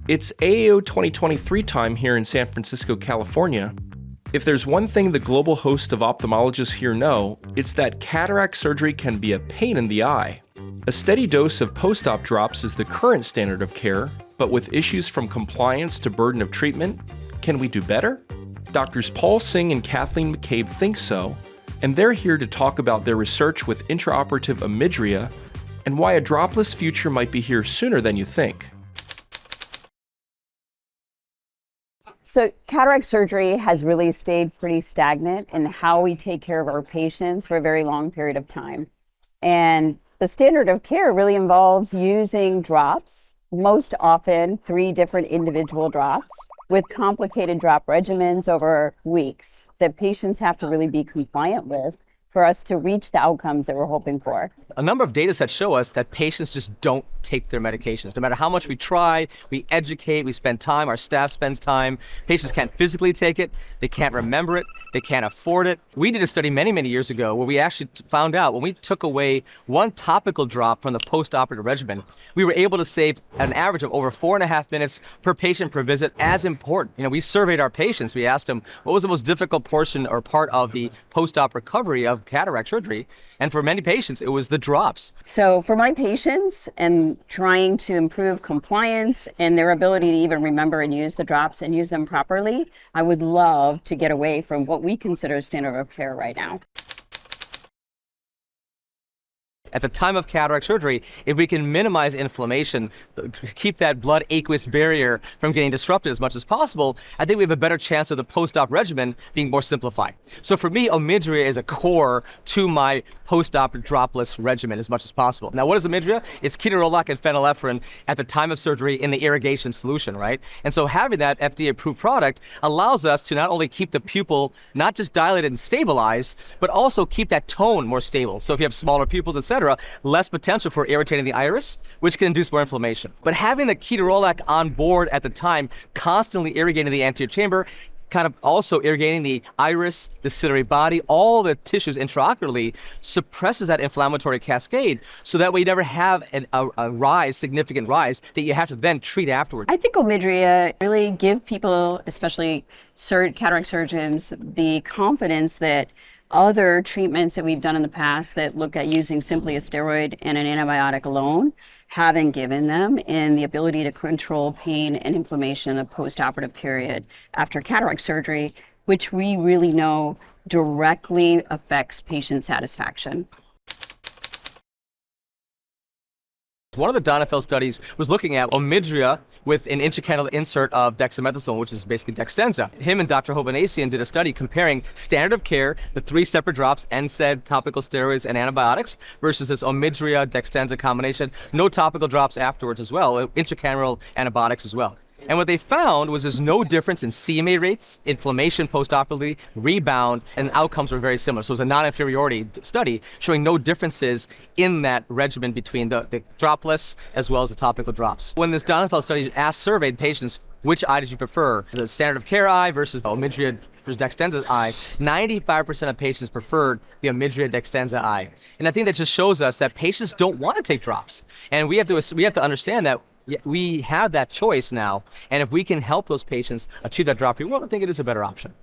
It's AAO 2023 time here in San Francisco, California. If there's one thing the global host of ophthalmologists here know, it's that cataract surgery can be a pain in the eye. A steady dose of post-op drops is the current standard of care, but with issues from compliance to burden of treatment, can we do better? Doctors Paul Singh and Kathleen McCabe think so, and they're here to talk about their research with intraoperative Omidria and why a dropless future might be here sooner than you think. So cataract surgery has really stayed pretty stagnant in how we take care of our patients for a very long period of time. And the standard of care really involves using drops, most often 3 different individual drops, with complicated drop regimens over weeks that patients have to really be compliant with for us to reach the outcomes that we're hoping for. A number of data sets show us that patients just don't take their medications. No matter how much we try, we educate, we spend time, our staff spends time, patients can't physically take it, they can't remember it, they can't afford it. We did a study many, many years ago where we actually found out when we took away 1 topical drop from the post-operative regimen, we were able to save an average of over 4.5 minutes per patient per visit. As important. We surveyed our patients. We asked them what was the most difficult portion or part of the post-op recovery of cataract surgery, and for many patients it was the drops. So for my patients and trying to improve compliance and their ability to even remember and use the drops and use them properly, I would love to get away from what we consider standard of care right now. At the time of cataract surgery, if we can minimize inflammation, keep that blood aqueous barrier from getting disrupted as much as possible, I think we have a better chance of the post-op regimen being more simplified. So for me, Omidria is a core to my post-op dropless regimen as much as possible. Now, what is Omidria? It's ketorolac and phenylephrine at the time of surgery in the irrigation solution, right? And so having that FDA-approved product allows us to not only keep the pupil not just dilated and stabilized, but also keep that tone more stable. So if you have smaller pupils, etc., less potential for irritating the iris, which can induce more inflammation. But having the ketorolac on board at the time, constantly irrigating the anterior chamber, kind of also irrigating the iris, the ciliary body, all the tissues intraocularly, suppresses that inflammatory cascade, so that way you never have a significant rise that you have to then treat afterwards. I think Omidria really give people, especially cataract surgeons, the confidence that other treatments that we've done in the past that look at using simply a steroid and an antibiotic alone haven't given them in the ability to control pain and inflammation of post-operative period after cataract surgery, which we really know directly affects patient satisfaction. One of the Donnefeld studies was looking at Omidria with an intracannular insert of dexamethasone, which is basically Dextenza. Him and Dr. Hovhanessian did a study comparing standard of care, the 3 separate drops, NSAID, topical steroids, and antibiotics, versus this Omidria Dextenza combination. No topical drops afterwards as well, intracannular antibiotics as well. And what they found was there's no difference in CMA rates, inflammation postoperatively, rebound, and outcomes were very similar. So it was a non-inferiority study showing no differences in that regimen between the dropless as well as the topical drops. When this Donnefeld study surveyed patients, which eye did you prefer, the standard of care eye versus the Omidria versus Dextenza eye, 95% of patients preferred the Omidria Dextenza eye. And I think that just shows us that patients don't want to take drops. And we have to understand that we have that choice now, and if we can help those patients achieve that drop-free world, I think it is a better option.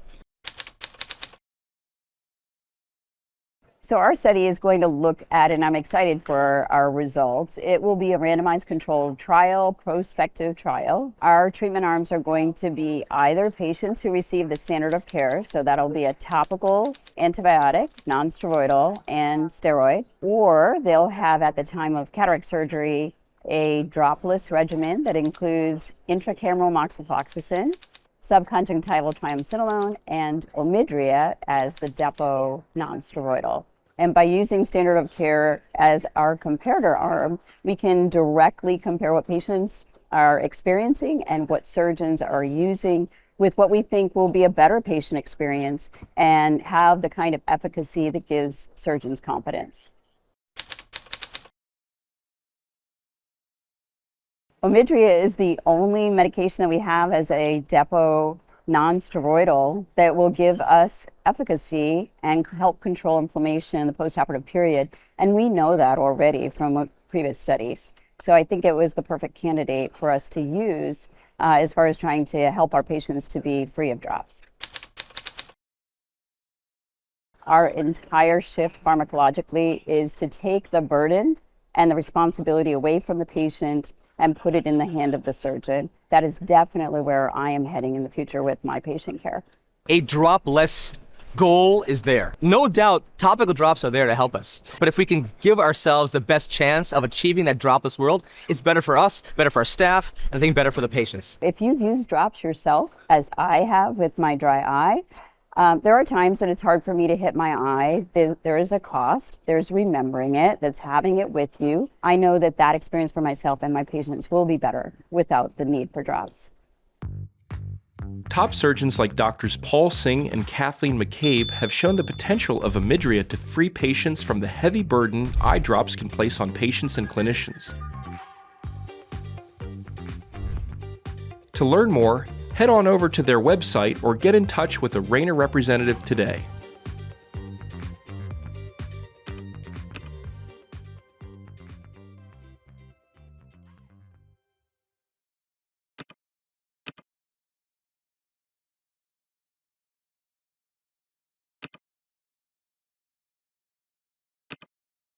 So our study is going to look at, and I'm excited for our results, it will be a randomized controlled trial, prospective trial. Our treatment arms are going to be either patients who receive the standard of care, so that'll be a topical antibiotic, non-steroidal, and steroid, or they'll have at the time of cataract surgery a dropless regimen that includes intracameral moxifloxacin, subconjunctival triamcinolone, and Omidria as the depot non-steroidal. And by using standard of care as our comparator arm, we can directly compare what patients are experiencing and what surgeons are using with what we think will be a better patient experience and have the kind of efficacy that gives surgeons confidence. Omidria is the only medication that we have as a depot non-steroidal that will give us efficacy and help control inflammation in the postoperative period. And we know that already from previous studies. So I think it was the perfect candidate for us to use as far as trying to help our patients to be free of drops. Our entire shift pharmacologically is to take the burden and the responsibility away from the patient and put it in the hand of the surgeon. That is definitely where I am heading in the future with my patient care. A drop-less goal is there. No doubt, topical drops are there to help us. But if we can give ourselves the best chance of achieving that dropless world, it's better for us, better for our staff, and I think better for the patients. If you've used drops yourself, as I have with my dry eye, there are times that it's hard for me to hit my eye. There is a cost. There's remembering it. That's having it with you. I know that that experience for myself and my patients will be better without the need for drops. Top surgeons like Drs. Paul Singh and Kathleen McCabe have shown the potential of Omidria to free patients from the heavy burden eye drops can place on patients and clinicians. To learn more, head on over to their website or get in touch with a Rayner representative today.